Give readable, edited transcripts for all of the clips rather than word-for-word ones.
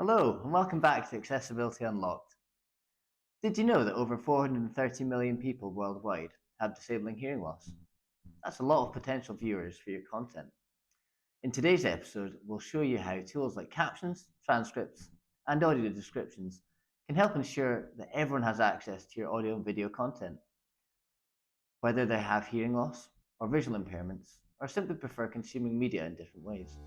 Hello, and welcome back to Accessibility Unlocked. Did you know that over 430 million people worldwide have disabling hearing loss? That's a lot of potential viewers for your content. In today's episode, we'll show you how tools like captions, transcripts, and audio descriptions can help ensure that everyone has access to your audio and video content, whether they have hearing loss or visual impairments, or simply prefer consuming media in different ways.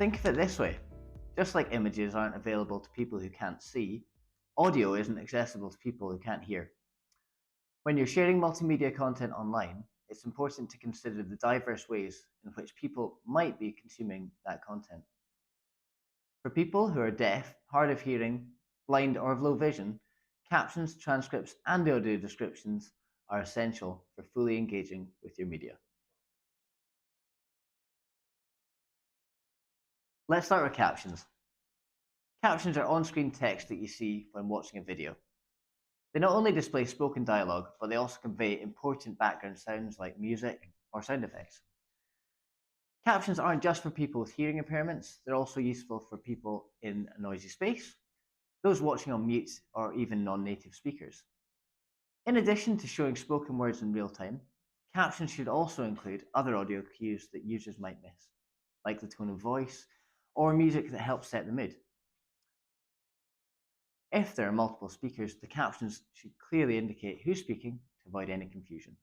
Think of it this way. Just like images aren't available to people who can't see, audio isn't accessible to people who can't hear. When you're sharing multimedia content online, it's important to consider the diverse ways in which people might be consuming that content. For people who are deaf, hard of hearing, blind, or of low vision, captions, transcripts, and audio descriptions are essential for fully engaging with your media. Let's start with captions. Captions are on-screen text that you see when watching a video. They not only display spoken dialogue, but they also convey important background sounds like music or sound effects. Captions aren't just for people with hearing impairments, they're also useful for people in a noisy space, those watching on mute, or even non-native speakers. In addition to showing spoken words in real time, captions should also include other audio cues that users might miss, like the tone of voice or music that helps set the mood. If there are multiple speakers, the captions should clearly indicate who's speaking to avoid any confusion.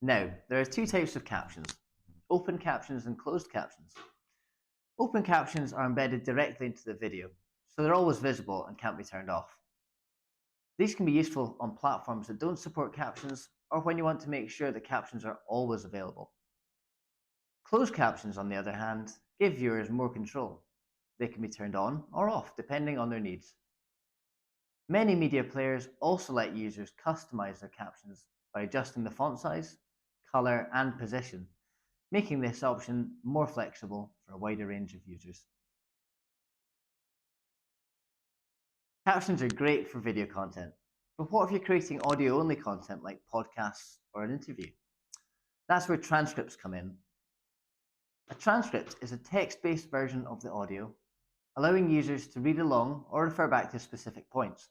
Now, there are two types of captions, open captions and closed captions. Open captions are embedded directly into the video, so they're always visible and can't be turned off. These can be useful on platforms that don't support captions or when you want to make sure that captions are always available. Closed captions, on the other hand, give viewers more control. They can be turned on or off depending on their needs. Many media players also let users customize their captions by adjusting the font size, color, and position, making this option more flexible for a wider range of users. Captions are great for video content, but what if you're creating audio-only content like podcasts or an interview? That's where transcripts come in. A transcript is a text-based version of the audio, allowing users to read along or refer back to specific points.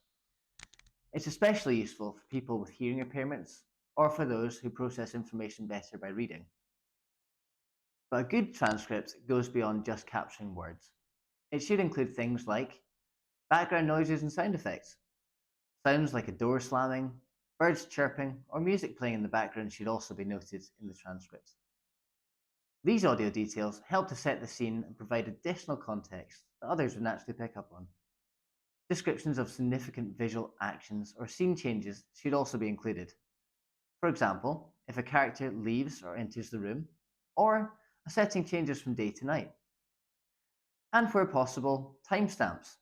It's especially useful for people with hearing impairments or for those who process information better by reading. But a good transcript goes beyond just capturing words. It should include things like background noises and sound effects. Sounds like a door slamming, birds chirping, or music playing in the background should also be noted in the transcript. These audio details help to set the scene and provide additional context that others would naturally pick up on. Descriptions of significant visual actions or scene changes should also be included. For example, if a character leaves or enters the room, or a setting changes from day to night. And where possible, timestamps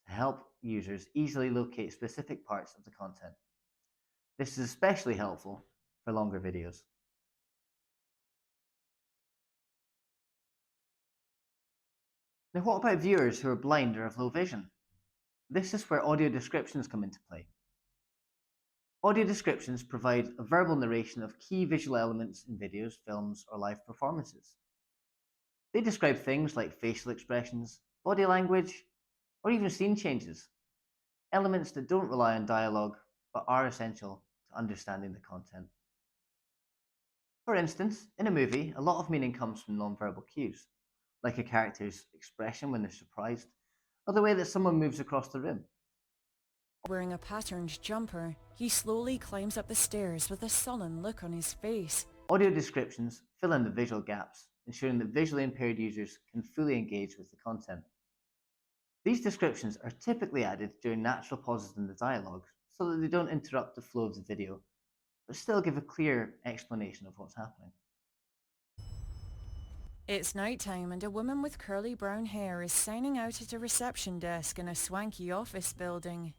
to help users easily locate specific parts of the content. This is especially helpful for longer videos. Now, what about viewers who are blind or of low vision? This is where audio descriptions come into play. Audio descriptions provide a verbal narration of key visual elements in videos, films, or live performances. They describe things like facial expressions, body language, or even scene changes, elements that don't rely on dialogue but are essential to understanding the content. For instance, in a movie, a lot of meaning comes from nonverbal cues, like a character's expression when they're surprised, or the way that someone moves across the room. Wearing a patterned jumper, he slowly climbs up the stairs with a sullen look on his face. Audio descriptions fill in the visual gaps, ensuring that visually impaired users can fully engage with the content. These descriptions are typically added during natural pauses in the dialogue so that they don't interrupt the flow of the video, but still give a clear explanation of what's happening. It's nighttime and a woman with curly brown hair is signing out at a reception desk in a swanky office building.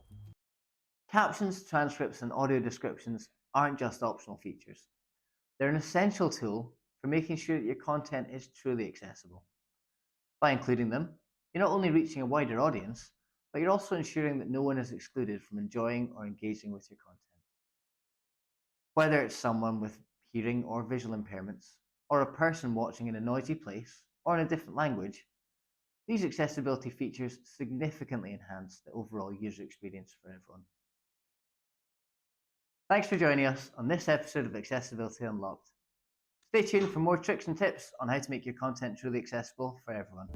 Captions, transcripts, and audio descriptions aren't just optional features. They're an essential tool for making sure that your content is truly accessible. By including them, you're not only reaching a wider audience, but you're also ensuring that no one is excluded from enjoying or engaging with your content. Whether it's someone with hearing or visual impairments, or a person watching in a noisy place or in a different language, these accessibility features significantly enhance the overall user experience for everyone. Thanks for joining us on this episode of Accessibility Unlocked. Stay tuned for more tricks and tips on how to make your content truly accessible for everyone.